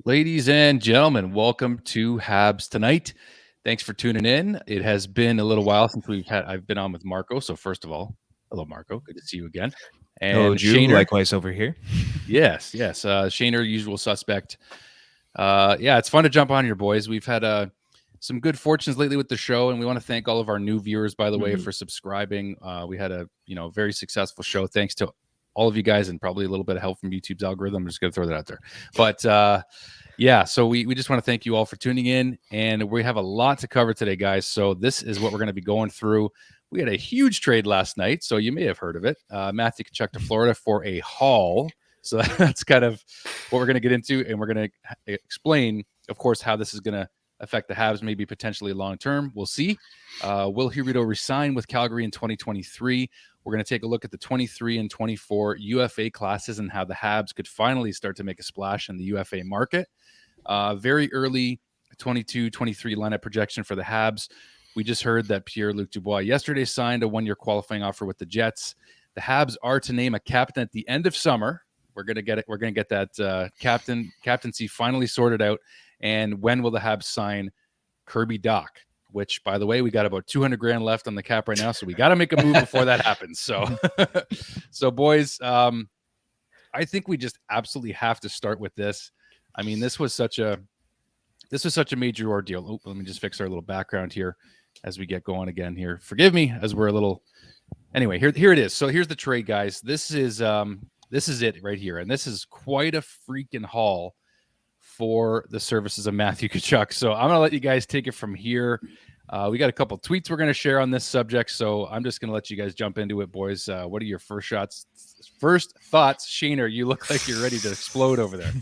Ladies and gentlemen, welcome to Habs Tonight. Thanks for tuning in. It has been a little while since I've been on with Marco. So first of all, hello Marco, good to see you again. Hello, And Drew. Shaner, Likewise over here. yes. Shaner, usual suspect. Yeah, it's fun to jump on here, boys. We've had some good fortunes lately with the show, and we want to thank all of our new viewers, by the way, for subscribing. We had a very successful show, thanks to all of you guys, and probably a little bit of help from YouTube's algorithm. I'm just gonna throw that out there, but. Yeah, so we just want to thank you all for tuning in, and we have a lot to cover today, guys. So this is what we're going to be going through. We had a huge trade last night, so you may have heard of it. Matthew Tkachuk to Florida for a haul. So that's kind of what we're going to get into, and we're going to explain, of course, how this is going to affect the Habs, maybe potentially long term. We'll see. Will Huberdeau resign with Calgary in 2023? We're going to take a look at the 23 and 24 UFA classes and how the Habs could finally start to make a splash in the UFA market. Very early 22-23 lineup projection for the Habs. We just heard that Pierre-Luc Dubois yesterday signed a one-year qualifying offer with the Jets. The Habs are to name a captain at the end of summer. We're going to get it. We're going to get that captaincy finally sorted out. And when will the Habs sign Kirby Dach? Which, by the way, we got about $200,000 left on the cap right now, so we got to make a move before that happens. So, boys, I think we just absolutely have to start with this. I mean, this was such a major ordeal. Oh, let me just fix our little background here as we get going again here. Forgive me as we're a little. Anyway, here it is. So here's the trade, guys. This is it right here, and this is quite a freaking haul for the services of Matthew Tkachuk. So I'm gonna let you guys take it from here. We got a couple tweets we're gonna share on this subject, so I'm just gonna let you guys jump into it, boys. What are your first thoughts? Shaner, you look like you're ready to explode over there.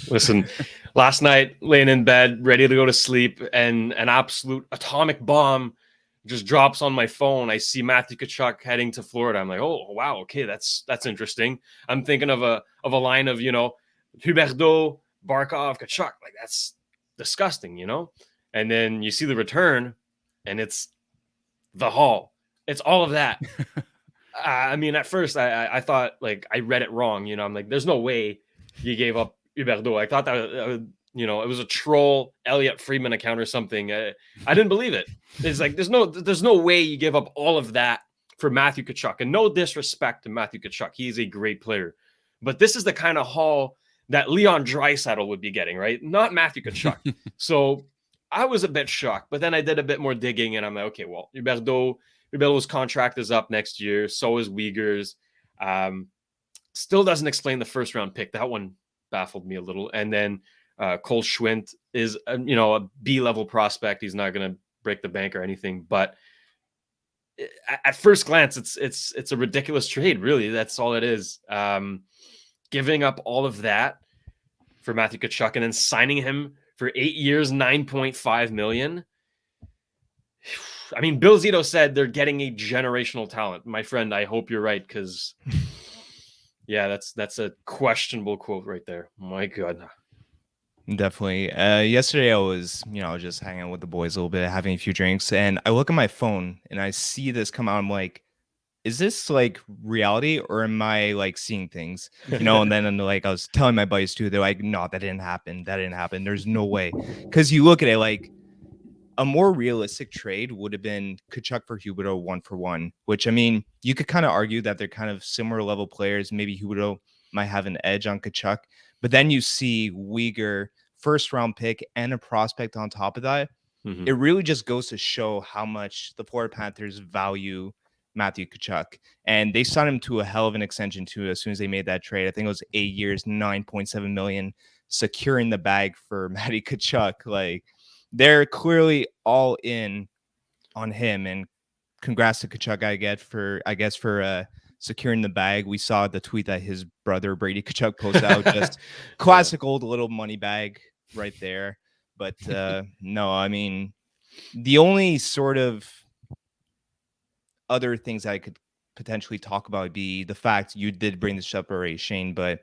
Listen, last night laying in bed, ready to go to sleep, and an absolute atomic bomb just drops on my phone. I see Matthew Tkachuk heading to Florida. I'm like, oh wow, okay, that's interesting. I'm thinking of a line of Huberdeau, Barkov, Tkachuk. Like that's disgusting, And then you see the return, and it's the haul. It's all of that. I mean, at first I thought like I read it wrong. I'm like, there's no way you gave up Huberdeau. I thought that it was a troll Elliot Friedman account or something. I didn't believe it. It's like there's no way you give up all of that for Matthew Tkachuk. And no disrespect to Matthew Tkachuk, he's a great player, but this is the kind of haul that Leon Draisaitl would be getting, right? Not Matthew Tkachuk. So I was a bit shocked, but then I did a bit more digging, and I'm like, okay, well, Huberdeau's contract is up next year. So is Weegar's. Still doesn't explain the first round pick. That one baffled me a little. And then Cole Schwindt is a B-level prospect. He's not going to break the bank or anything. But at first glance, it's a ridiculous trade. Really, that's all it is. Giving up all of that for Matthew Tkachuk and then signing him for 8 years, $9.5 million. I mean, Bill Zito said they're getting a generational talent. My friend, I hope you're right, because yeah, that's a questionable quote right there. My God. Definitely. Yesterday I was, just hanging out with the boys a little bit, having a few drinks, and I look at my phone and I see this come out. I'm like, is this like reality or am I like seeing things? And then like I was telling my buddies too, they're like, no, that didn't happen. There's no way. Because you look at it like a more realistic trade would have been Tkachuk for Huberdeau 1-for-1, which, I mean, you could kind of argue that they're kind of similar level players. Maybe Huberdeau might have an edge on Tkachuk, but then you see Weegar, first round pick and a prospect on top of that. Mm-hmm. It really just goes to show how much the Florida Panthers value Matthew Tkachuk, and they signed him to a hell of an extension too. As soon as they made that trade, I think it was 8 years, $9.7 million, securing the bag for Matty Tkachuk. Like, they're clearly all in on him, and congrats to Tkachuk, I guess for securing the bag. We saw the tweet that his brother Brady Tkachuk posted out, just classic old little money bag right there. But no, I mean, the only sort of other things I could potentially talk about would be the fact you did bring this up already, Shane, but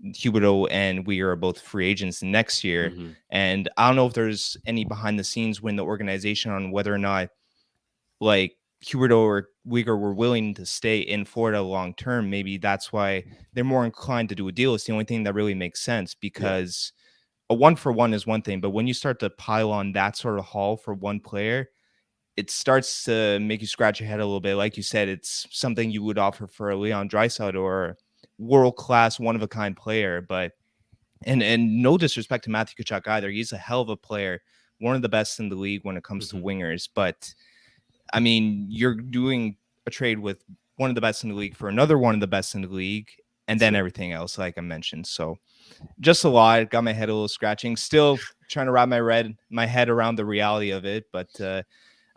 Huberdeau and we are both free agents next year. Mm-hmm. And I don't know if there's any behind the scenes within the organization on whether or not like Huberdeau or Weegar were willing to stay in Florida long term. Maybe that's why they're more inclined to do a deal. It's the only thing that really makes sense, because a 1-for-1 is one thing, but when you start to pile on that sort of haul for one player, it starts to make you scratch your head a little bit. Like you said, it's something you would offer for a Leon Draisaitl or world-class, one-of-a-kind player. But and no disrespect to Matthew Tkachuk either. He's a hell of a player, one of the best in the league when it comes to wingers. But, I mean, you're doing a trade with one of the best in the league for another one of the best in the league, and then everything else, like I mentioned. So just a lot. Got my head a little scratching. Still trying to wrap my head around the reality of it, but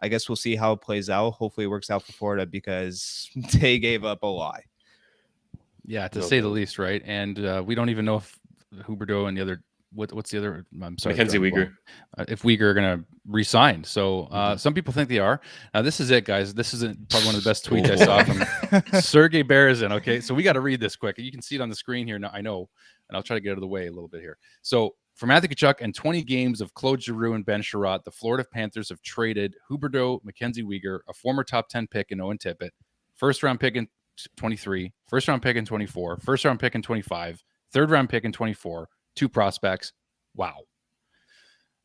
I guess we'll see how it plays out. Hopefully it works out for Florida because they gave up a lot. Yeah, to say the least, right? And we don't even know if Huberdeau and the other what's the other? I'm sorry, Mackenzie Weegar. If Weegar are going to resign. So some people think they are. Now this is it, guys. This isn't probably one of the best tweets I saw from Sergei Berezin. Okay, so we got to read this quick. You can see it on the screen here. Now I know, and I'll try to get out of the way a little bit here. So for Matthew Tkachuk and 20 games of Claude Giroux and Ben Sherratt, the Florida Panthers have traded Huberdeau, Mackenzie Weegar, a former top 10 pick in Owen Tippett, first-round pick in 23, first-round pick in 24, first-round pick in 25, third-round pick in 24, 2 prospects. Wow.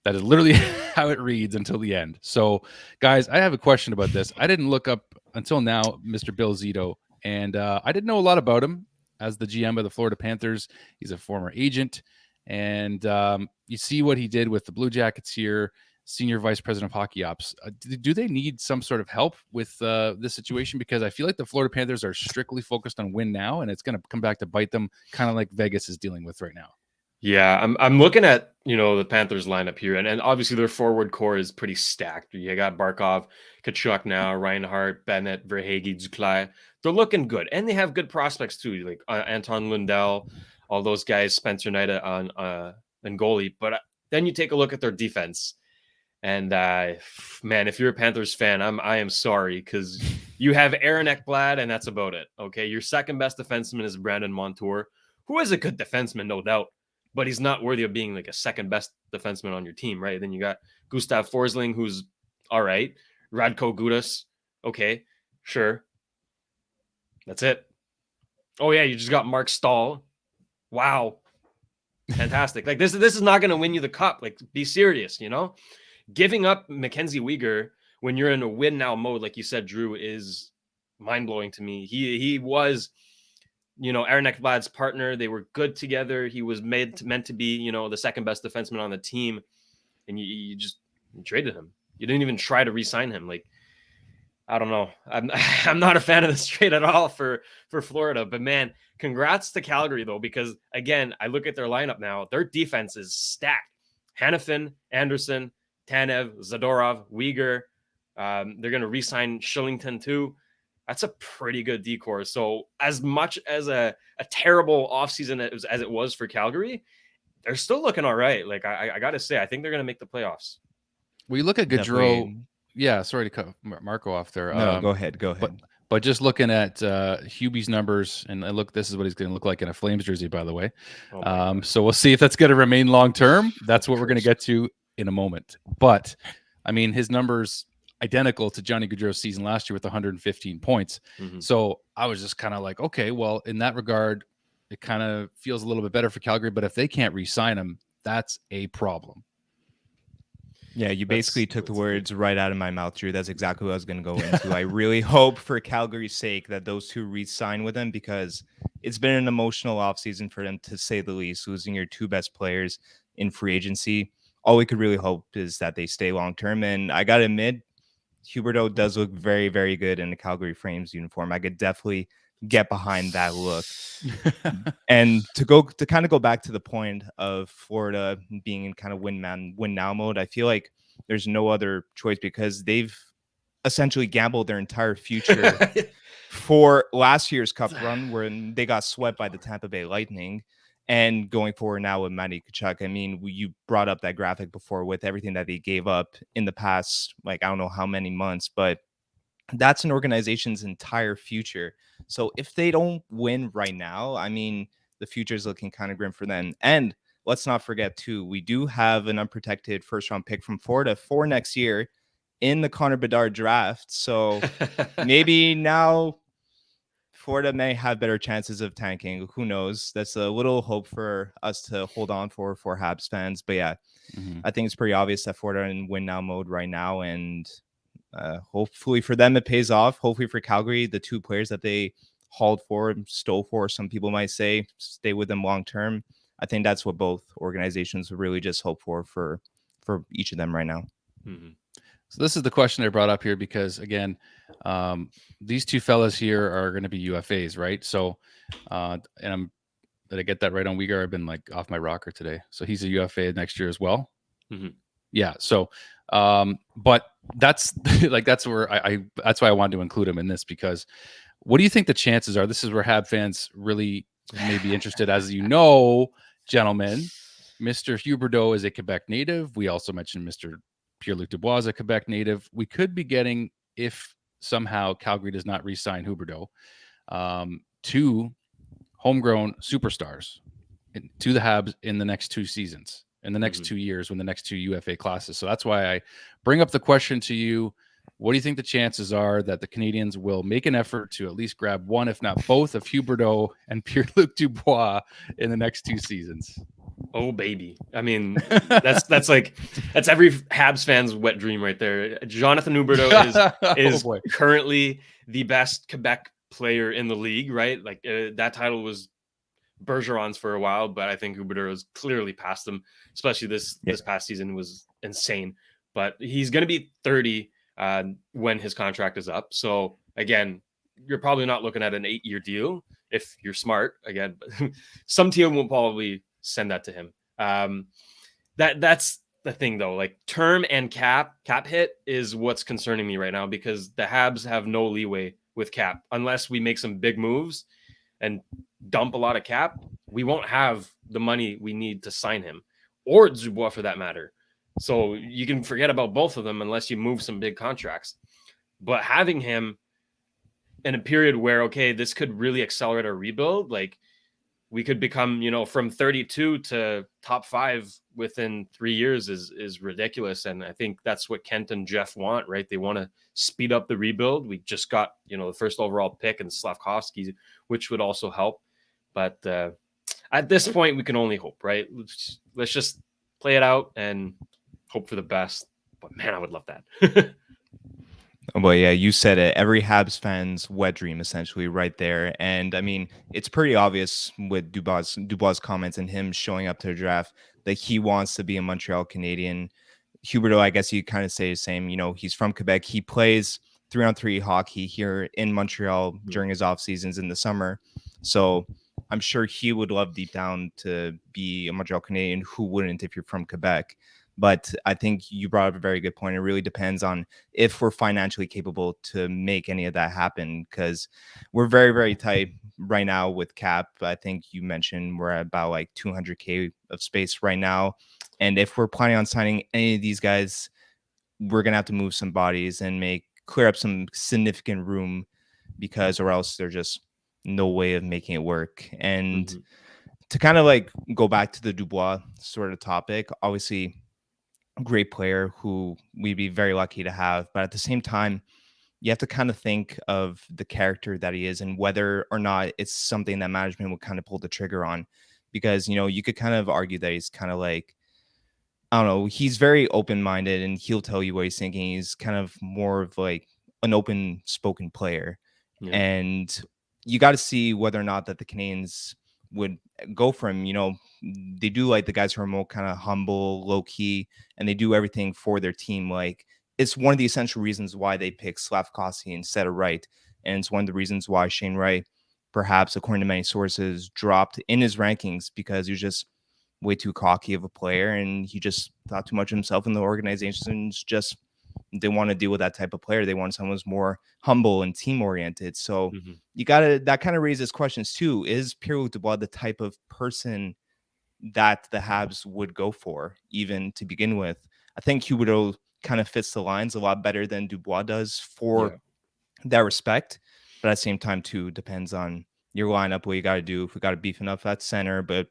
That is literally how it reads until the end. So, guys, I have a question about this. I didn't look up until now Mr. Bill Zito, and I didn't know a lot about him as the GM of the Florida Panthers. He's a former agent. And you see what he did with the Blue Jackets here, senior vice president of hockey ops. Do they need some sort of help with this situation? Because I feel like the Florida Panthers are strictly focused on win now, and it's going to come back to bite them, kind of like Vegas is dealing with right now. Yeah, I'm looking at, the Panthers lineup here, and obviously their forward core is pretty stacked. You got Barkov, Tkachuk now, Reinhart, Bennett, Verhaeghe, Duclair. They're looking good, and they have good prospects too, like Anton Lundell, all those guys, Spencer Knight on goalie. But then you take a look at their defense, and man, if you're a Panthers fan, I am sorry, because you have Aaron Ekblad, and that's about it. Okay, your second best defenseman is Brandon Montour, who is a good defenseman, no doubt, but he's not worthy of being like a second best defenseman on your team, right? Then you got Gustav Forsling, who's all right. Radko Gudas, okay, sure. That's it. Oh yeah, you just got Mark Stahl. Wow, fantastic! Like this is not going to win you the cup. Like, be serious, Giving up Mackenzie Weegar when you're in a win now mode, like you said, Drew, is mind blowing to me. He was, Aaron Ekblad's partner. They were good together. He was meant to be, the second best defenseman on the team, and you traded him. You didn't even try to re-sign him. Like, I don't know. I'm not a fan of this trade at all for Florida. But man, congrats to Calgary though, because again, I look at their lineup now. Their defense is stacked. Hanifin, Anderson, Tanev, Zadorov, Weegar. They're going to re-sign Shillington too. That's a pretty good decor. So as much as a terrible offseason as it was for Calgary, they're still looking all right. Like I got to say, I think they're going to make the playoffs. Well, you look at Gaudreau. Yeah, sorry to cut Marco off there. No, go ahead. But just looking at Hubie's numbers, and look, this is what he's going to look like in a Flames jersey, by the way. So we'll see if that's going to remain long term. That's what we're going to get to in a moment. But I mean, his numbers identical to Johnny Gaudreau's season last year with 115 points. So I was just kind of like, okay, well, in that regard, it kind of feels a little bit better for Calgary. But if they can't re-sign him, that's a problem. Yeah, you basically took the words right out of my mouth, Drew. That's exactly what I was going to go into. I really hope for Calgary's sake that those two re-sign with him, because it's been an emotional offseason for them, to say the least, losing your two best players in free agency. All we could really hope is that they stay long-term. And I got to admit, Huberdeau does look very, very good in the Calgary Flames uniform. I could definitely get behind that look. And to kind of go back to the point of Florida being in kind of win now mode, I feel like there's no other choice, because they've essentially gambled their entire future for last year's cup run when they got swept by the Tampa Bay Lightning, and going forward now with Matty Tkachuk. I mean, you brought up that graphic before with everything that they gave up in the past, like, I don't know how many months, but that's an organization's entire future. So if they don't win right now, I mean, the future is looking kind of grim for them. And let's not forget too, we do have an unprotected first-round pick from Florida for next year in the Connor Bedard draft. So maybe now Florida may have better chances of tanking. Who knows? That's a little hope for us to hold on for Habs fans. But yeah, I think it's pretty obvious that Florida are in win now mode right now, and hopefully for them it pays off. Hopefully for Calgary, the two players that they hauled for, stole for, some people might say, stay with them long term. I think that's what both organizations really just hope for each of them right now. Mm-hmm. So this is the question I brought up here because, again, these two fellas here are going to be UFAs, right? So, did I get that right on Weegar? I've been like off my rocker today. So he's a UFA next year as well. Mm-hmm. Yeah. So, but that's that's where that's why I wanted to include him in this, because what do you think the chances are? This is where Hab fans really may be interested. As you know, gentlemen, Mr. Huberdeau is a Quebec native. We also mentioned Mr. Pierre-Luc Dubois is a Quebec native. We could be getting, if somehow Calgary does not re-sign Huberdeau, two homegrown superstars to the Habs in the next 2 seasons, in the next 2 years, when the next 2 UFA classes. So that's why I bring up the question to you. What do you think the chances are that the Canadiens will make an effort to at least grab one, if not both, of Huberdeau and Pierre-Luc Dubois in the next 2 seasons? Oh baby! I mean, that's every Habs fan's wet dream right there. Jonathan Huberdeau is currently the best Quebec player in the league, right? Like that title was Bergeron's for a while, but I think Huberdeau has clearly passed him. Especially this past season was insane. But he's going to be 30 when his contract is up. So again, you're probably not looking at an 8-year deal if you're smart. Again, but some team will probably send that to him. That's the thing though. Like term and cap hit is what's concerning me right now, because the Habs have no leeway with cap unless we make some big moves and dump a lot of cap. We won't have the money we need to sign him, or Dubois for that matter. So you can forget about both of them unless you move some big contracts. But having him in a period where, okay, this could really accelerate our rebuild, like we could become, from 32 to top 5 within 3 years is ridiculous. And I think that's what Kent and Jeff want, right? They want to speed up the rebuild. We just got, the first overall pick and Slavkovsky, which would also help. But at this point, we can only hope, right? Let's just play it out and hope for the best. But man, I would love that. Well, yeah, you said it. Every Habs fan's wet dream, essentially, right there. And I mean, it's pretty obvious with Dubois' comments and him showing up to the draft that he wants to be a Montreal Canadien. Huberdeau, I guess you kind of say the same. He's from Quebec. He plays 3-on-3 hockey here in Montreal during his off seasons in the summer. So I'm sure he would love deep down to be a Montreal Canadien. Who wouldn't if you're from Quebec? But I think you brought up a very good point. It really depends on if we're financially capable to make any of that happen, because we're very, very tight right now with cap. I think you mentioned we're at about like $200K of space right now. And if we're planning on signing any of these guys, we're going to have to move some bodies and clear up some significant room, because or else there's just no way of making it work. And to kind of like go back to the Dubois sort of topic, obviously great player who we'd be very lucky to have, but at the same time you have to kind of think of the character that he is and whether or not it's something that management would kind of pull the trigger on, because you could kind of argue that he's kind of like, I don't know, he's very open-minded and he'll tell you what he's thinking. He's kind of more of like an open spoken player. And you got to see whether or not that the Canadiens would go for him. They do like the guys who are more kind of humble, low key, and they do everything for their team. Like it's one of the essential reasons why they picked Slavkovsky instead of Wright. And it's one of the reasons why Shane Wright, perhaps according to many sources, dropped in his rankings, because he was just way too cocky of a player and he just thought too much of himself, and the organizations just didn't want to deal with that type of player. They wanted someone who's more humble and team oriented. So that kind of raises questions too. Is Pierre-Luc Dubois the type of person that the Habs would go for, even to begin with? I think Huberdeau kind of fits the lines a lot better than Dubois does for that respect. But at the same time too, depends on your lineup, what you got to do. If we got to beef enough at center, but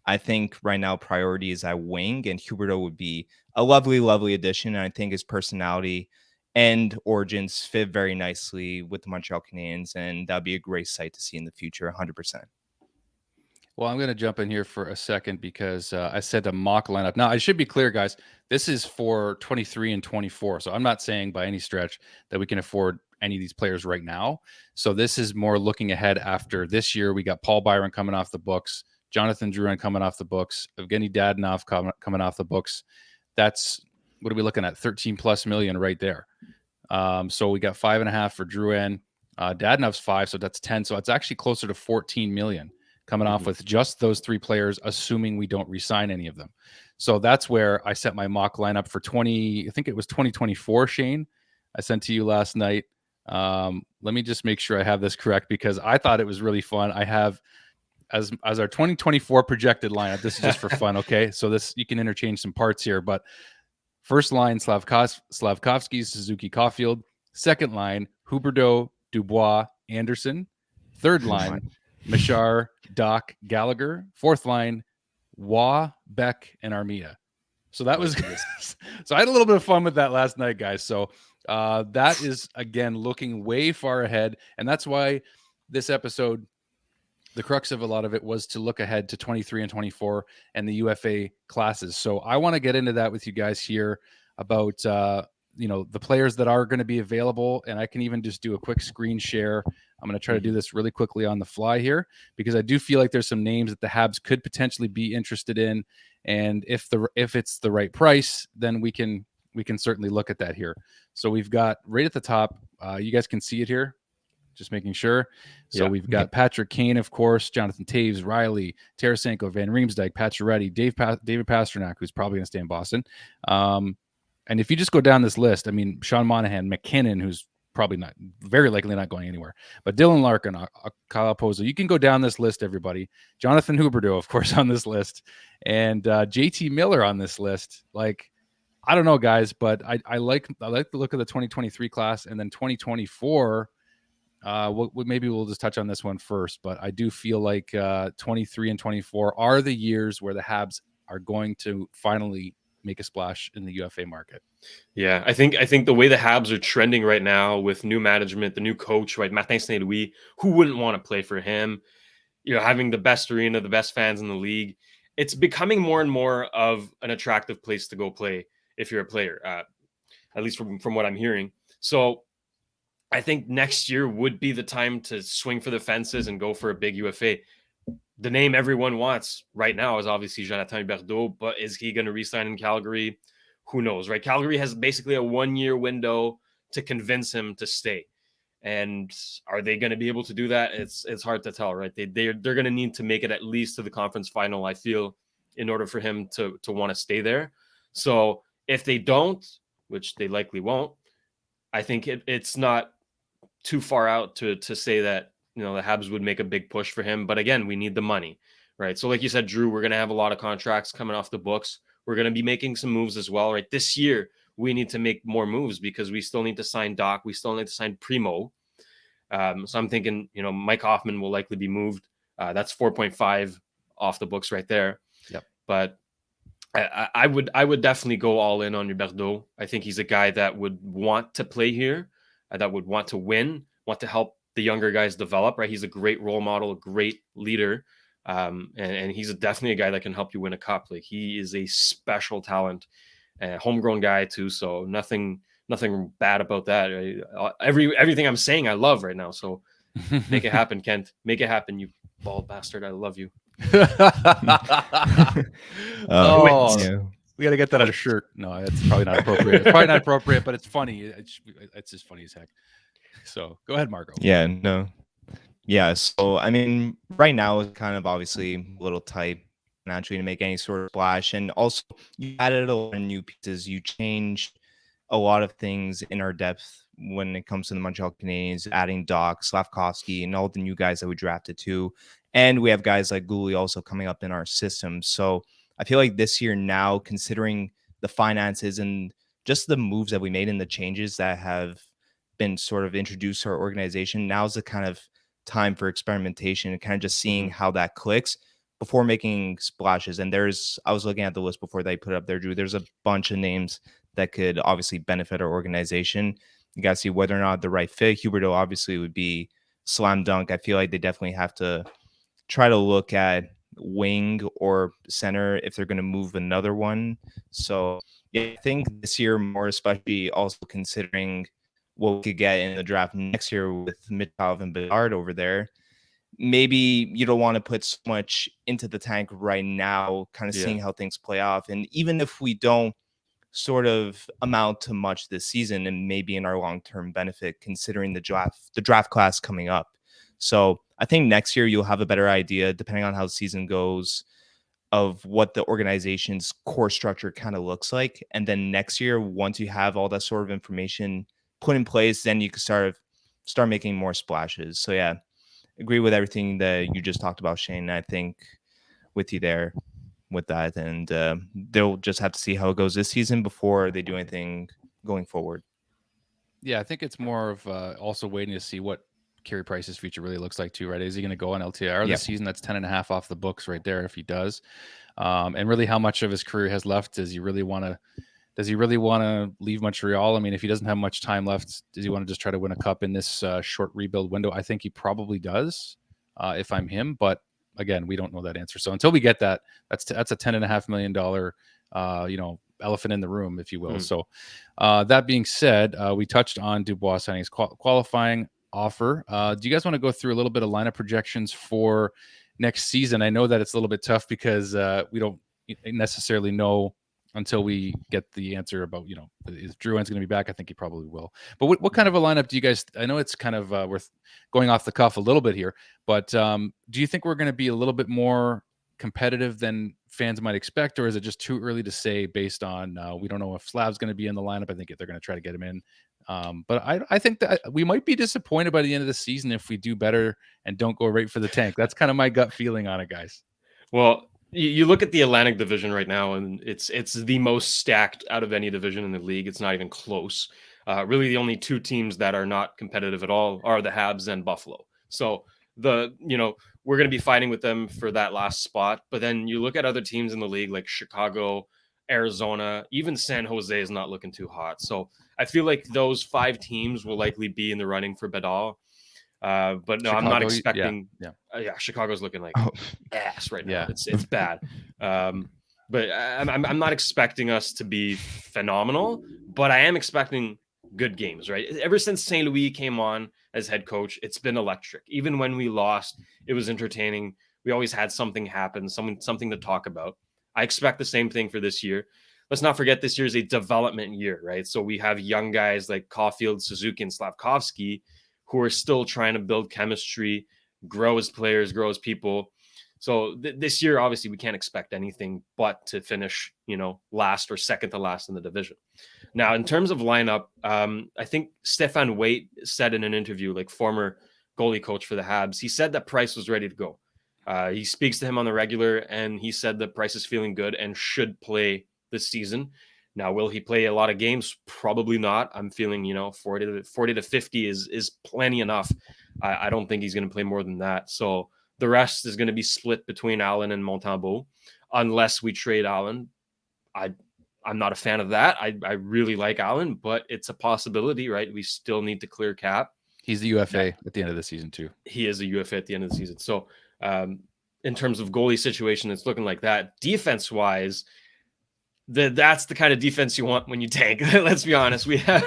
I think right now priority is at wing, and Huberdeau would be a lovely, lovely addition. And I think his personality and origins fit very nicely with the Montreal Canadiens, and that'd be a great sight to see in the future, 100%. Well, I'm going to jump in here for a second because I said a mock lineup. Now, I should be clear, guys. This is for 23 and 24. So I'm not saying by any stretch that we can afford any of these players right now. So this is more looking ahead after this year. We got Paul Byron coming off the books, Jonathan Drouin coming off the books, Evgeny Dadonov coming off the books. That's, what are we looking at? 13 plus million right there. So we got 5.5 for Drouin. Dadonov's 5, so that's 10. So it's actually closer to 14 million coming off with just those 3 players, assuming we don't re-sign any of them. So that's where I set my mock lineup for I think it was 2024, Shane. I sent to you last night. Let me just make sure I have this correct because I thought it was really fun. I have as our 2024 projected lineup. This is just for fun, okay? So this, you can interchange some parts here, but first line, Slavkovsky, Suzuki, Caulfield. Second line, Huberdeau, Dubois, Anderson. Third line, Machar, Dach, Gallagher. Fourth line, Waugh, Beck, and Armia. So that was so I had a little bit of fun with that last night, guys. So that is, again, looking way far ahead. And that's why this episode, the crux of a lot of it was to look ahead to 23 and 24 and the UFA classes. So I want to get into that with you guys here about, the players that are going to be available. And I can even just do a quick screen share. I'm going to try to do this really quickly on the fly here because I do feel like there's some names that the Habs could potentially be interested in. And if it's the right price, then we can certainly look at that here. So we've got right at the top, you guys can see it here. Just making sure. So we've got Patrick Kane, of course, Jonathan Taves, Riley, Tarasenko, Van Riemsdyk, Pacioretty, David Pastrnak, who's probably going to stay in Boston. And if you just go down this list, I mean, Sean Monahan, McKinnon, who's probably not, very likely not going anywhere, but Dylan Larkin, Kyle Pozo, you can go down this list, everybody. Jonathan Huberdeau, of course, on this list, and JT Miller on this list. Like, I don't know, guys, but I like the look of the 2023 class, and then 2024. Maybe we'll just touch on this one first, but I do feel like 23 and 24 are the years where the Habs are going to finally make a splash in the UFA market. Yeah, I think the way the Habs are trending right now with new management, the new coach, right, Martin Saint-Louis, who wouldn't want to play for him? Having the best arena, the best fans in the league, it's becoming more and more of an attractive place to go play if you're a player, at least from what I'm hearing. So I think next year would be the time to swing for the fences and go for a big UFA. The name everyone wants right now is obviously Jonathan Huberdeau, but is he going to re-sign in Calgary? Who knows, right? Calgary has basically a 1-year window to convince him to stay. And are they going to be able to do that? It's hard to tell, right? They're going to need to make it at least to the conference final, I feel, in order for him to want to stay there. So if they don't, which they likely won't, I think it's not too far out to say that the Habs would make a big push for him. But again, we need the money, right? So like you said, Drew, we're going to have a lot of contracts coming off the books. We're going to be making some moves as well, right? This year, we need to make more moves because we still need to sign Dach. We still need to sign Primo. So I'm thinking, Mike Hoffman will likely be moved. That's 4.5 off the books right there. Yep. But I would definitely go all in on Huberdeau. I think he's a guy that would want to play here, that would want to win, want to help the younger guys develop, right? He's a great role model, a great leader. And he's definitely a guy that can help you win a cup. Like, he is a special talent, homegrown guy too. So nothing bad about that. Right? Everything I'm saying, I love right now. So make it happen, Kent. Make it happen, you bald bastard. I love you. We got to get that on a shirt. No, it's probably not appropriate. It's probably not appropriate, but it's funny. It's just funny as heck. So go ahead, Marco. Yeah, no. Yeah, so I mean, right now it's kind of obviously a little tight naturally to make any sort of splash. And also, you added a lot of new pieces. You changed a lot of things in our depth when it comes to the Montreal Canadiens, adding Dach, Slavkovsky, and all the new guys that we drafted too. And we have guys like Gouli also coming up in our system. So I feel like this year now, considering the finances and just the moves that we made and the changes that have been sort of introduced to our organization, now's the kind of time for experimentation and kind of just seeing how that clicks before making splashes. And I was looking at the list before they put it up there, Drew. There's a bunch of names that could obviously benefit our organization. You got to see whether or not the right fit. Huberdeau obviously would be slam dunk. I feel like they definitely have to try to look at wing or center if they're going to move another one. So yeah, I think this year more, especially also considering what we could get in the draft next year with Mitchell and Bedard over there. Maybe you don't want to put so much into the tank right now, kind of seeing how things play off. And even if we don't sort of amount to much this season, and maybe in our long-term benefit, considering the draft class coming up. So I think next year you'll have a better idea, depending on how the season goes, of what the organization's core structure kind of looks like. And then next year, once you have all that sort of information put in place, then you can start making more splashes. So yeah, agree with everything that you just talked about, Shane. I think with you there with that, and they'll just have to see how it goes this season before they do anything going forward. Yeah, I think it's more of also waiting to see what Carey Price's future really looks like too, right? Is he going to go on LTIR this season? That's 10.5 off the books right there if he does. And really how much of his career has left? Does he really want to leave Montreal? I mean, if he doesn't have much time left, does he want to just try to win a cup in this short rebuild window? I think he probably does if I'm him, but again, we don't know that answer. So until we get that, that's a $10.5 million, elephant in the room, if you will. So that being said, we touched on Dubois signing's qualifying offer. Do you guys want to go through a little bit of lineup projections for next season? I know that it's a little bit tough because we don't necessarily know until we get the answer about, is Drouin's going to be back? I think he probably will. But what kind of a lineup do you guys, I know it's kind of worth going off the cuff a little bit here, but do you think we're going to be a little bit more competitive than fans might expect, or is it just too early to say based on we don't know if Slav's going to be in the lineup? I think they're going to try to get him in. But I think that we might be disappointed by the end of the season if we do better and don't go right for the tank. That's kind of my gut feeling on it, guys. Well, you look at the Atlantic Division right now, and it's the most stacked out of any division in the league. It's not even close. Really, the only two teams that are not competitive at all are the Habs and Buffalo. So we're going to be fighting with them for that last spot. But then you look at other teams in the league like Chicago, Arizona, even San Jose is not looking too hot. So I feel like those 5 teams will likely be in the running for Bedard. But no, Chicago, I'm not expecting. Chicago's looking like ass right now. Yeah. It's bad. But I'm not expecting us to be phenomenal, but I am expecting good games, right? Ever since St. Louis came on as head coach, it's been electric. Even when we lost, it was entertaining. We always had something happen, something to talk about. I expect the same thing for this year. Let's not forget this year is a development year, right? So we have young guys like Caulfield, Suzuki, and Slavkovsky who are still trying to build chemistry, grow as players, grow as people. So this year, obviously, we can't expect anything but to finish, last or second to last in the division. Now, in terms of lineup, I think Stefan Waite said in an interview, like former goalie coach for the Habs, he said that Price was ready to go. He speaks to him on the regular, and he said that Price is feeling good and should play this season. Now, will he play a lot of games? Probably not. I'm feeling, 40 to 50 is plenty enough. I don't think he's going to play more than that. So the rest is going to be split between Allen and Montembeault, unless we trade Allen. I'm not a fan of that. I really like Allen, but it's a possibility, right? We still need to clear cap. He's the UFA at the end of the season too. He is a UFA at the end of the season. So in terms of goalie situation, it's looking like that. Defense-wise, that's the kind of defense you want when you tank. Let's be honest. We have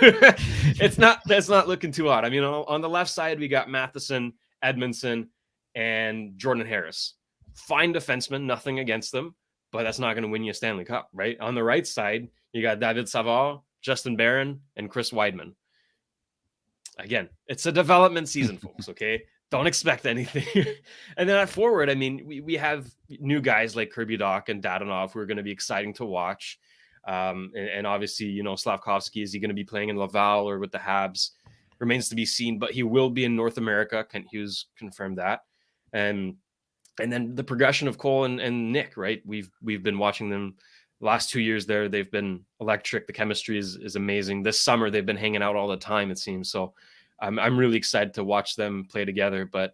that's not looking too hot. I mean, on the left side, we got Matheson, Edmondson, and Jordan Harris. Fine defensemen, nothing against them, but that's not going to win you a Stanley Cup, right? On the right side, you got David Savard, Justin Barron, and Chris Weidman. Again, it's a development season, folks, okay? Don't expect anything. And then at forward, I mean, we have new guys like Kirby Dach and Dadonov who are going to be exciting to watch. And obviously, Slavkovsky, is he going to be playing in Laval or with the Habs? Remains to be seen, but he will be in North America. Kent Hughes confirmed that. And then the progression of Cole and Nick, right? We've been watching them the last 2 years there. They've been electric. The chemistry is amazing. This summer, they've been hanging out all the time, it seems. So I'm really excited to watch them play together. But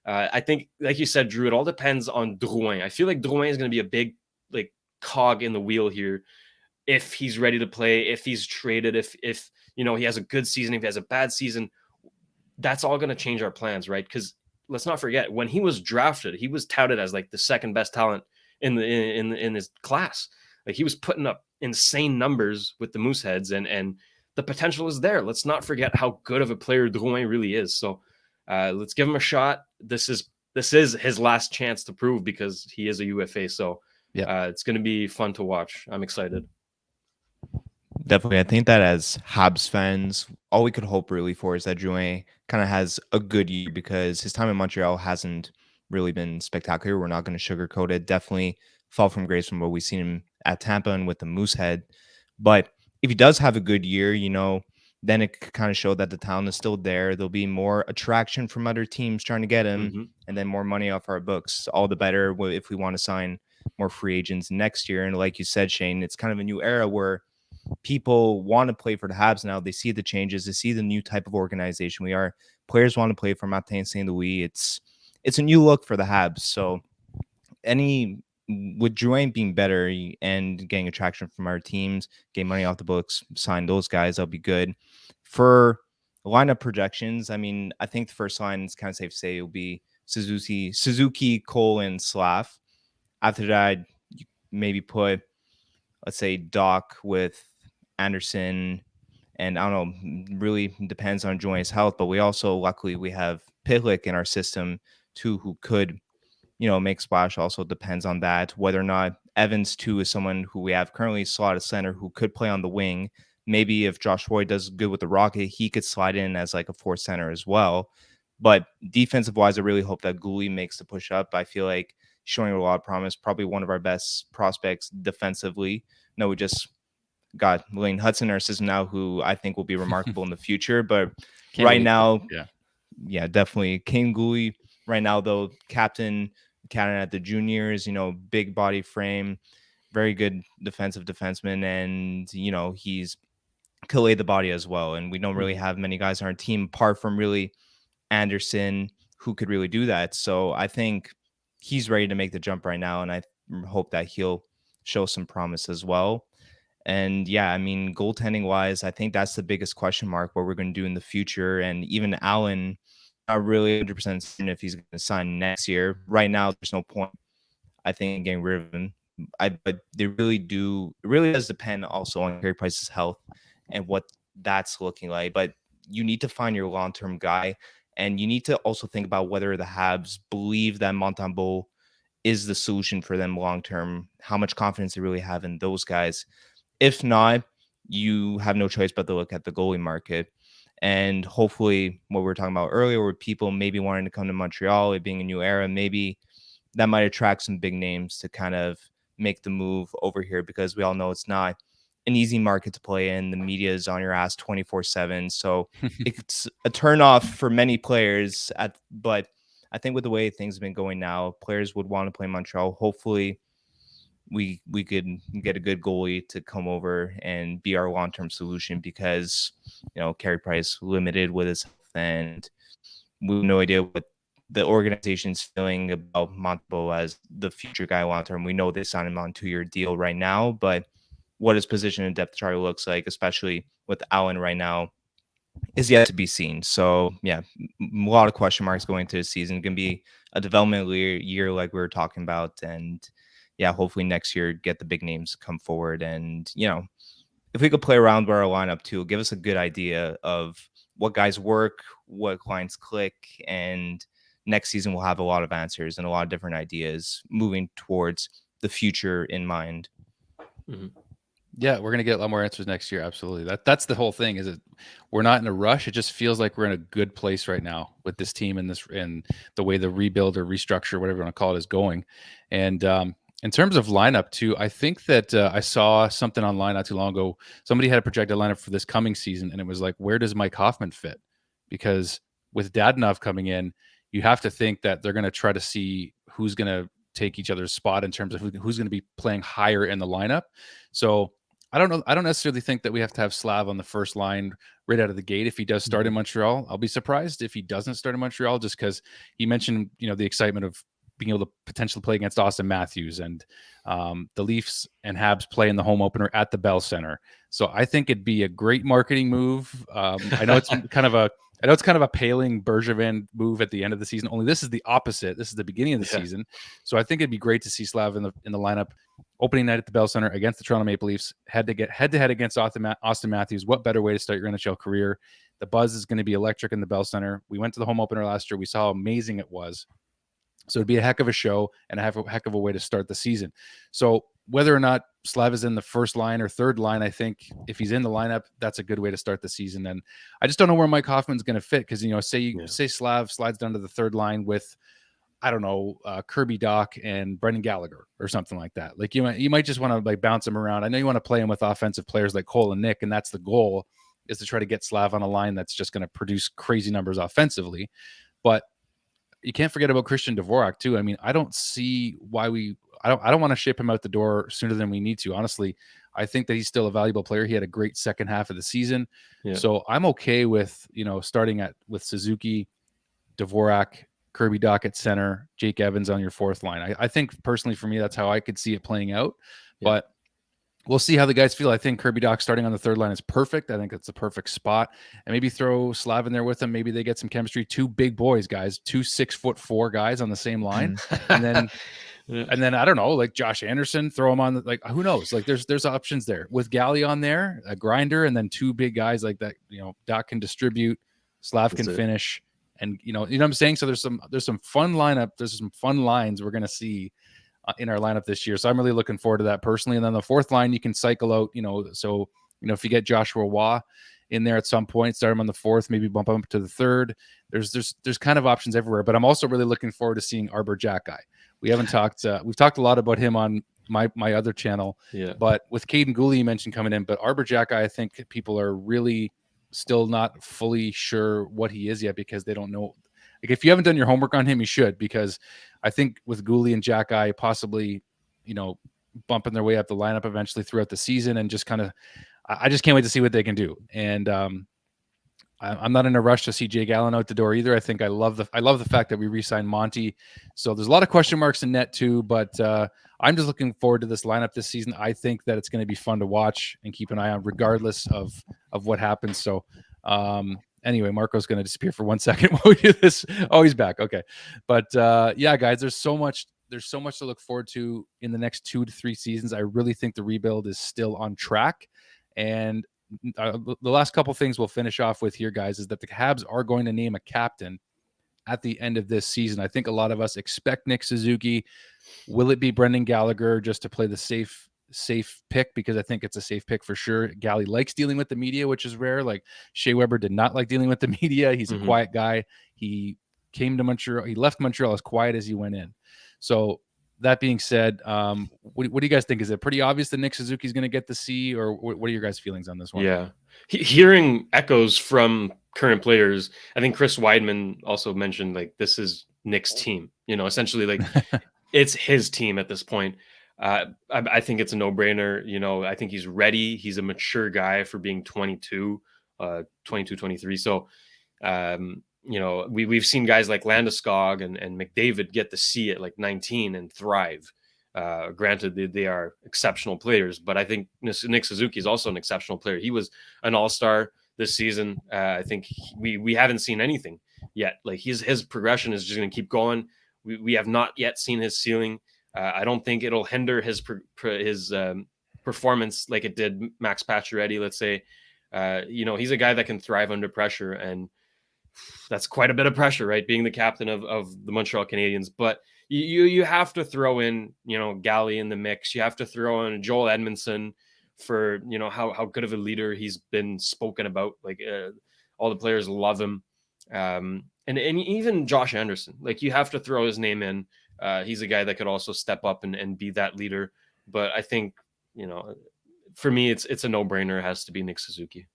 I think, like you said, Drew, it all depends on Drouin. I feel like Drouin is going to be a big cog in the wheel here. if he's ready to play, if he's traded, if he has a good season, if he has a bad season, that's all going to change our plans, right? Because let's not forget, when he was drafted, he was touted as like the second best talent in his class. Like, he was putting up insane numbers with the Mooseheads, and the potential is there. Let's not forget how good of a player Drouin really is. So let's give him a shot. This is his last chance to prove, because he is a UFA. So it's going to be fun to watch. I'm excited. Definitely. I think that as Habs fans, all we could hope really for is that Drouin kind of has a good year, because his time in Montreal hasn't really been spectacular. We're not going to sugarcoat it. Definitely fall from grace from what we've seen him at Tampa and with the Moosehead. But if he does have a good year, then it could kind of show that the talent is still there. There'll be more attraction from other teams trying to get him, and then more money off our books. All the better if we want to sign more free agents next year. And like you said, Shane, it's kind of a new era where people want to play for the Habs now. They see the changes. They see the new type of organization we are. Players want to play for Martin St. Louis. It's a new look for the Habs. So with Drouin being better and getting attraction from our teams, getting money off the books, sign those guys, that'll be good. For lineup projections, I mean, I think the first line is kind of safe to say it'll be Suzuki, Cole, and Slav. After that, you maybe put, let's say, Dach with Anderson, and I don't know, really depends on Drouin's health, but luckily we have Pitlick in our system too, who could, make splash. Also depends on that, whether or not Evans too is someone who we have currently slotted center who could play on the wing. Maybe if Josh Roy does good with the Rocket, he could slide in as like a fourth center as well. But defensive wise, I really hope that Gouli makes the push up. I feel like showing a lot of promise, probably one of our best prospects defensively. No, we just got Lane Hudson in our system now, who I think will be remarkable in the future. But right now, definitely Kane Gouli. Right now, though, captain Canada at the juniors, big body frame, very good defensive defenseman, and he's can lay the body as well. And we don't really have many guys on our team apart from really Anderson who could really do that. So I think he's ready to make the jump right now, and I hope that he'll show some promise as well. And yeah, I mean, goaltending wise, I think that's the biggest question mark, what we're going to do in the future. And even Allen, not really 100% certain if he's going to sign next year. Right now, there's no point, I think, in getting rid of him. But they really do. It really does depend also on Carey Price's health and what that's looking like. But you need to find your long-term guy, and you need to also think about whether the Habs believe that Montembeault is the solution for them long-term, how much confidence they really have in those guys. If not, you have no choice but to look at the goalie market. And hopefully what we were talking about earlier, where people maybe wanting to come to Montreal, it being a new era, maybe that might attract some big names to kind of make the move over here, because we all know it's not an easy market to play in. The media is on your ass 24/7. So it's a turnoff for many players. But I think with the way things have been going now, players would want to play Montreal. Hopefully we could get a good goalie to come over and be our long-term solution, because Carey Price limited with his health, and we have no idea what the organization's feeling about Montembeault as the future guy long-term. We know they signed him on a 2-year deal right now, but what his position in depth chart looks like, especially with Allen right now, is yet to be seen. So yeah, a lot of question marks going into the season. Going to be a developmental year like we were talking about, and yeah, hopefully next year get the big names come forward. And if we could play around with our lineup too, give us a good idea of what guys work, what lines click, and next season we'll have a lot of answers and a lot of different ideas moving towards the future in mind. Mm-hmm. Yeah, we're going to get a lot more answers next year. Absolutely. That's the whole thing, is that we're not in a rush. It just feels like we're in a good place right now with this team and the way the rebuild or restructure, whatever you want to call it, is going. And in terms of lineup too, I think that I saw something online not too long ago. Somebody had a projected lineup for this coming season, and it was like, where does Mike Hoffman fit? Because with Dadonov coming in, you have to think that they're going to try to see who's going to take each other's spot in terms of who's going to be playing higher in the lineup. So I don't know. I don't necessarily think that we have to have Slav on the first line right out of the gate. If he does start in Montreal, I'll be surprised if he doesn't start in Montreal, just because he mentioned, the excitement of being able to potentially play against Austin Matthews, and the Leafs and Habs play in the home opener at the Bell Center. So I think it'd be a great marketing move. I know it's kind of a Paling Bergevin move at the end of the season. Only this is the opposite. This is the beginning of the season. So I think it'd be great to see Slav in the lineup opening night at the Bell Center against the Toronto Maple Leafs, head to head against Austin Matthews. What better way to start your NHL career? The buzz is going to be electric in the Bell Center. We went to the home opener last year. We saw how amazing it was. So it'd be a heck of a show and a heck of a way to start the season. So whether or not Slav is in the first line or third line, I think if he's in the lineup, that's a good way to start the season. And I just don't know where Mike Hoffman's going to fit, because, say Slav slides down to the third line with, I don't know, Kirby Dach and Brendan Gallagher or something like that. Like you might just want to like bounce him around. I know you want to play him with offensive players like Cole and Nick, and that's the goal, is to try to get Slav on a line that's just going to produce crazy numbers offensively. But you can't forget about Christian Dvorak too. I mean, I don't see why I don't want to ship him out the door sooner than we need to. Honestly, I think that he's still a valuable player. He had a great second half of the season. Yeah. So I'm okay with, starting with Suzuki, Dvorak, Kirby Dach at center, Jake Evans on your fourth line. I think personally for me, that's how I could see it playing out. Yeah. But we'll see how the guys feel. I think Kirby Dach starting on the third line is perfect. I think that's the perfect spot. And maybe throw Slav in there with him. Maybe they get some chemistry. Two big boys, guys. 2 6'4" guys on the same line. And then and then I don't know, like Josh Anderson, throw him on who knows? Like there's options there. With Galley on there, a grinder, and then 2 big guys like that, Dach can distribute, Slav can finish. And you know what I'm saying? So there's some fun lineup. There's some fun lines we're going to see in our lineup this year. So I'm really looking forward to that personally. And then the fourth line, you can cycle out, if you get Joshua Waugh in there at some point, start him on the fourth, maybe bump him up to the third. There's kind of options everywhere, but I'm also really looking forward to seeing Arbor Jackeye. We haven't talked, we've talked a lot about him on my other channel, but with Caden Gooley, you mentioned coming in, but Arbor Jackeye, I think people are really still not fully sure what he is yet, because they don't know. Like, if you haven't done your homework on him, you should, because I think with Gooley and Jackeye possibly, bumping their way up the lineup eventually throughout the season, and just kind of, I just can't wait to see what they can do. And I'm not in a rush to see Jake Allen out the door either. I think I love the fact that we re-signed Monty. So there's a lot of question marks in net too, but I'm just looking forward to this lineup this season. I think that it's going to be fun to watch and keep an eye on, regardless of what happens. So anyway, Marco's going to disappear for 1 second while we do this. Oh, he's back. Okay. But yeah, guys, there's so much to look forward to in the next 2 to 3 seasons. I really think the rebuild is still on track. And the last couple things we'll finish off with here, guys, is that the Habs are going to name a captain at the end of this season. I think a lot of us expect Nick Suzuki. Will it be Brendan Gallagher, just to play the safe pick? Because I think it's a safe pick for sure. Gally likes dealing with the media, which is rare. Like, Shea Weber did not like dealing with the media. He's a quiet guy. He came to Montreal. He left Montreal as quiet as he went in. So that being said, what do you guys think? Is it pretty obvious that Nick Suzuki is going to get the C, or what are your guys' feelings on this one? Yeah. Hearing echoes from current players, I think Chris Weidman also mentioned, like, this is Nick's team, essentially, like, it's his team at this point. I think it's a no-brainer. I think he's ready. He's a mature guy for being 22, 23. So, we've seen guys like Landeskog and McDavid get the C at like 19 and thrive. Granted, they are exceptional players, but I think Nick Suzuki is also an exceptional player. He was an all-star this season. I think we haven't seen anything yet. Like, his progression is just going to keep going. We have not yet seen his ceiling. I don't think it'll hinder his performance like it did Max Pacioretty, let's say. He's a guy that can thrive under pressure, and that's quite a bit of pressure, right? Being the captain of the Montreal Canadiens. But you have to throw in, Galley in the mix. You have to throw in Joel Edmondson for, how good of a leader he's been spoken about. Like, all the players love him. And even Josh Anderson, like, you have to throw his name in. He's a guy that could also step up and be that leader. But I think, for me, it's a no-brainer. It has to be Nick Suzuki.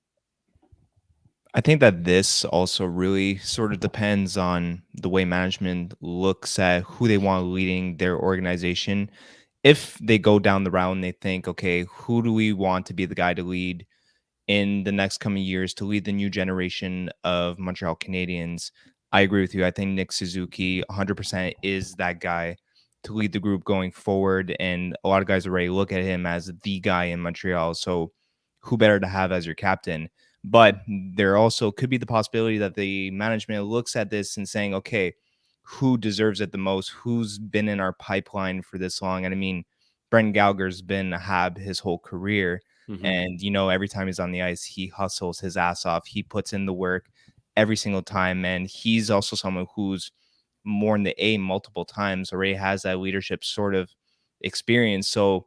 I think that this also really sort of depends on the way management looks at who they want leading their organization. If they go down the route and they think, okay, who do we want to be the guy to lead in the next coming years, to lead the new generation of Montreal Canadiens? I agree with you. I think Nick Suzuki 100% is that guy to lead the group going forward. And a lot of guys already look at him as the guy in Montreal. So who better to have as your captain? But there also could be the possibility that the management looks at this and saying, okay, who deserves it the most? Who's been in our pipeline for this long? And I mean, Brendan Gallagher's been a Hab his whole career. And, every time he's on the ice, he hustles his ass off. He puts in the work every single time. And he's also someone who's more in the A multiple times, already has that leadership sort of experience. So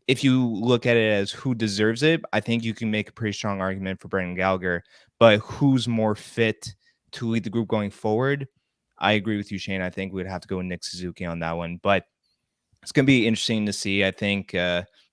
if you look at it as who deserves it, I think you can make a pretty strong argument for Brendan Gallagher. But who's more fit to lead the group going forward? I agree with you, Shane. I think we'd have to go with Nick Suzuki on that one. But it's going to be interesting to see. I think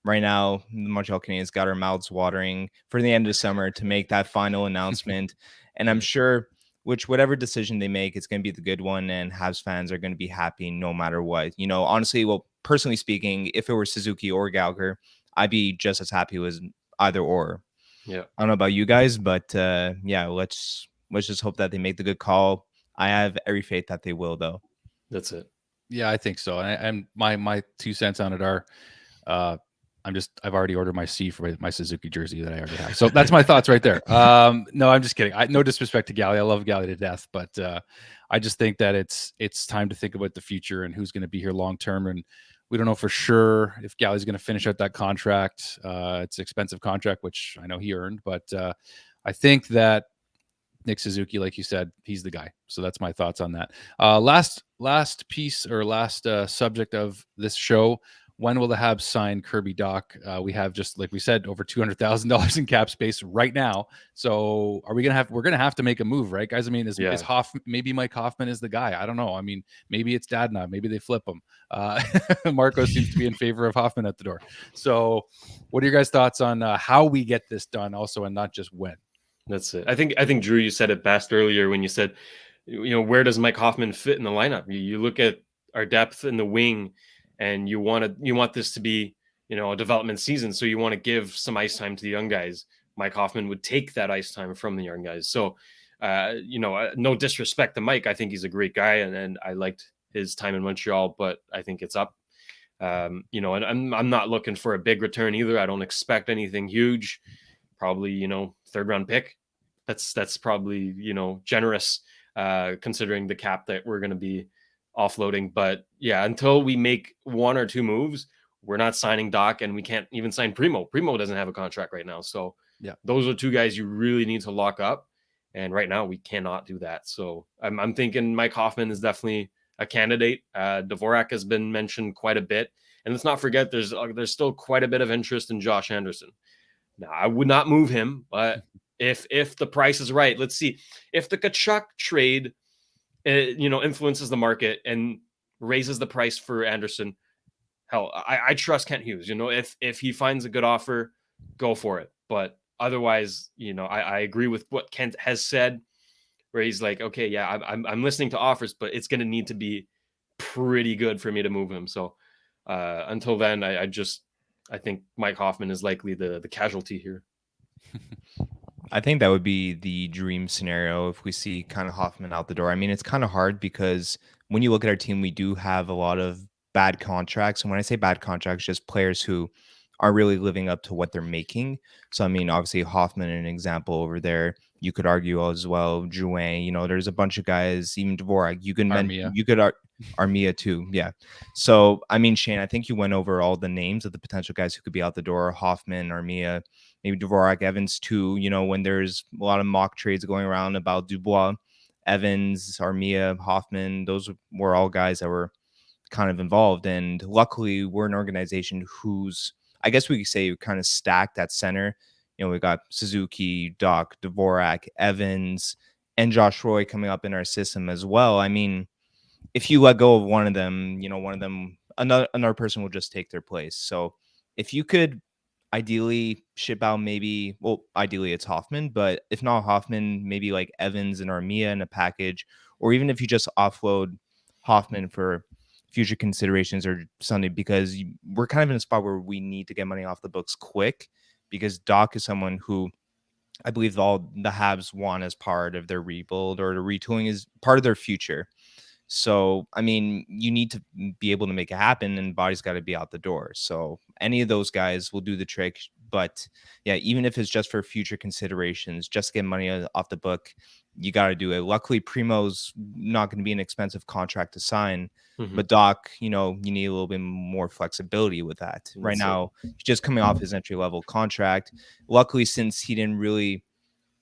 right now, the Montreal Canadiens got our mouths watering for the end of the summer to make that final announcement. And I'm sure whatever decision they make, it's going to be the good one. And Habs fans are going to be happy no matter what. Honestly, well, personally speaking, if it were Suzuki or Gallagher, I'd be just as happy with either or. Yeah. I don't know about you guys, but yeah, let's just hope that they make the good call. I have every faith that they will, though. That's it. Yeah, I think so. And my 2 cents on it are, I've already ordered my C for my Suzuki jersey that I already have. So that's my thoughts right there. No, I'm just kidding. No disrespect to Gally. I love Gally to death, but I just think that it's time to think about the future and who's going to be here long term. And we don't know for sure if Gally's going to finish out that contract. It's an expensive contract, which I know he earned, but I think that Nick Suzuki, like you said, he's the guy. So that's my thoughts on that. Last piece or last subject of this show. When will the Habs sign Kirby Dach? We have, just like we said, over $200,000 in cap space right now. So we're going to have to make a move, right, guys? I mean, is maybe Mike Hoffman is the guy? I don't know. I mean, maybe it's Dadna. Maybe they flip him. Marco seems to be in favor of Hoffman at the door. So what are your guys' thoughts on how we get this done also, and not just when? That's it. I think Drew, you said it best earlier when you said, where does Mike Hoffman fit in the lineup? You look at our depth in the wing, and you want this to be, a development season. So you want to give some ice time to the young guys. Mike Hoffman would take that ice time from the young guys. So, no disrespect to Mike. I think he's a great guy, and I liked his time in Montreal, but I think it's up. And I'm not looking for a big return either. I don't expect anything huge. Probably, third round pick. That's probably, generous considering the cap that we're going to be offloading. But yeah, until we make one or two moves, we're not signing Dach, and we can't even sign Primo. Primo doesn't have a contract right now. So yeah, those are two guys you really need to lock up. And right now we cannot do that. So I'm thinking Mike Hoffman is definitely a candidate. Dvorak has been mentioned quite a bit. And let's not forget there's still quite a bit of interest in Josh Anderson. Now, I would not move him, but if the price is right, let's see. If the Tkachuk trade, influences the market and raises the price for Anderson, hell, I trust Kent Hughes. If he finds a good offer, go for it. But otherwise, I agree with what Kent has said, where he's like, okay, yeah, I'm listening to offers, but it's going to need to be pretty good for me to move him. So until then, I think Mike Hoffman is likely the casualty here. I think that would be the dream scenario if we see kind of Hoffman out the door. I mean, it's kind of hard because when you look at our team, we do have a lot of bad contracts. And when I say bad contracts, just players who aren't really living up to what they're making. So, I mean, obviously Hoffman, an example over there. You could argue as well, Drouin, there's a bunch of guys, even Dvorak. You could Armia too. Yeah. So, I mean, Shane, I think you went over all the names of the potential guys who could be out the door. Hoffman, Armia, maybe Dvorak, Evans too. When there's a lot of mock trades going around about Dubois, Evans, Armia, Hoffman, those were all guys that were kind of involved. And luckily, we're an organization who's, I guess we could say, kind of stacked at center. We got Suzuki, Dach, Dvorak, Evans, and Josh Roy coming up in our system as well. I mean, if you let go of one of them, another person will just take their place. So if you could ideally ship out ideally it's Hoffman, but if not Hoffman, maybe like Evans and Armia in a package, or even if you just offload Hoffman for future considerations or something, because we're kind of in a spot where we need to get money off the books quick, because Dach is someone who I believe all the Habs want as part of their rebuild or the retooling is part of their future. So, I mean, you need to be able to make it happen, and body's got to be out the door. So, any of those guys will do the trick. But yeah, even if it's just for future considerations, just get money off the book, you got to do it. Luckily, Primo's not going to be an expensive contract to sign. But Doc, you need a little bit more flexibility with that. Right now, he's just coming off his entry level contract. Luckily, since he didn't really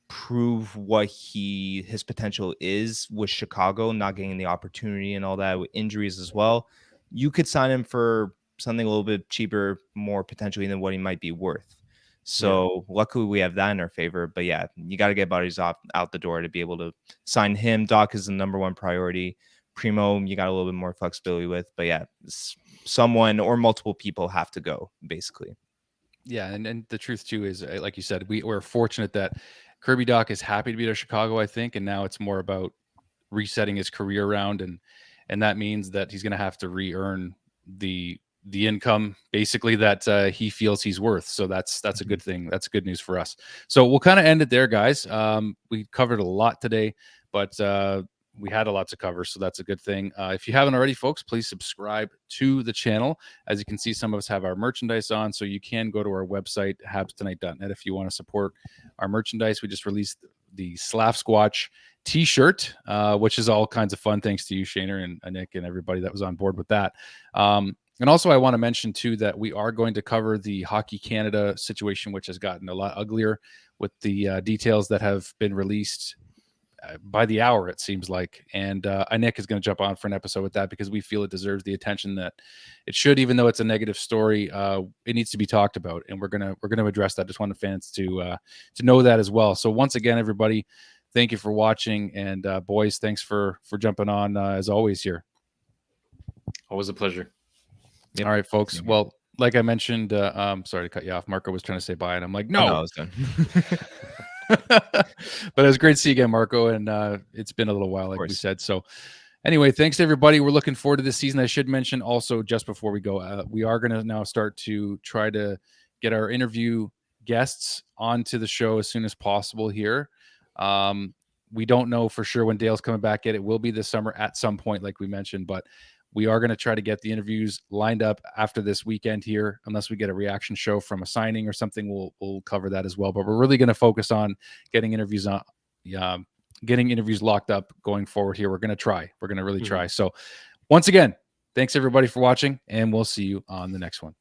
prove what his potential is with Chicago, not getting the opportunity and all that with injuries as well, you could sign him for something a little bit cheaper, more potentially than what he might be worth. So luckily we have that in our favor. But yeah, you got to get bodies out the door to be able to sign him. Doc is the number one priority. Primo, you got a little bit more flexibility with. But yeah, someone or multiple people have to go, basically. Yeah, and the truth too is, like you said, we're fortunate that Kirby Dach is happy to be to Chicago, I think, and now it's more about resetting his career around, and that means that he's going to have to re-earn the income basically that he feels he's worth. So that's a good thing. That's good news for us. So we'll kind of end it there, guys. We covered a lot today, but we had a lot to cover, so that's a good thing. If you haven't already, folks, please subscribe to the channel. As you can see, some of us have our merchandise on, so you can go to our website, habstonight.net, if you want to support our merchandise. We just released the Slav Squatch t-shirt, which is all kinds of fun. Thanks to you, Shaner, and Nick, and everybody that was on board with that. And also, I want to mention, too, that we are going to cover the Hockey Canada situation, which has gotten a lot uglier with the details that have been released by the hour, it seems like. And Nick is going to jump on for an episode with that because we feel it deserves the attention that it should, even though it's a negative story. It needs to be talked about, and we're gonna address that. Just want the fans to know that as well. So once again, everybody, thank you for watching, and boys, thanks for jumping on as always here. Always a pleasure. Yep. All right, folks. Well, like I mentioned, sorry to cut you off. Marco was trying to say bye, and I'm like, no. Oh, no, I was done. But it was great to see you again, Marco, and it's been a little while, like we said. So anyway, thanks to everybody. We're looking forward to this season. I should mention also, just before we go, we are going to now start to try to get our interview guests onto the show as soon as possible here. We don't know for sure when Dale's coming back yet. It will be this summer at some point, like we mentioned, but we are going to try to get the interviews lined up after this weekend here. Unless we get a reaction show from a signing or something, we'll cover that as well. But we're really going to focus on getting interviews locked up going forward here. We're going to try. We're going to really try. So once again, thanks everybody for watching, and we'll see you on the next one.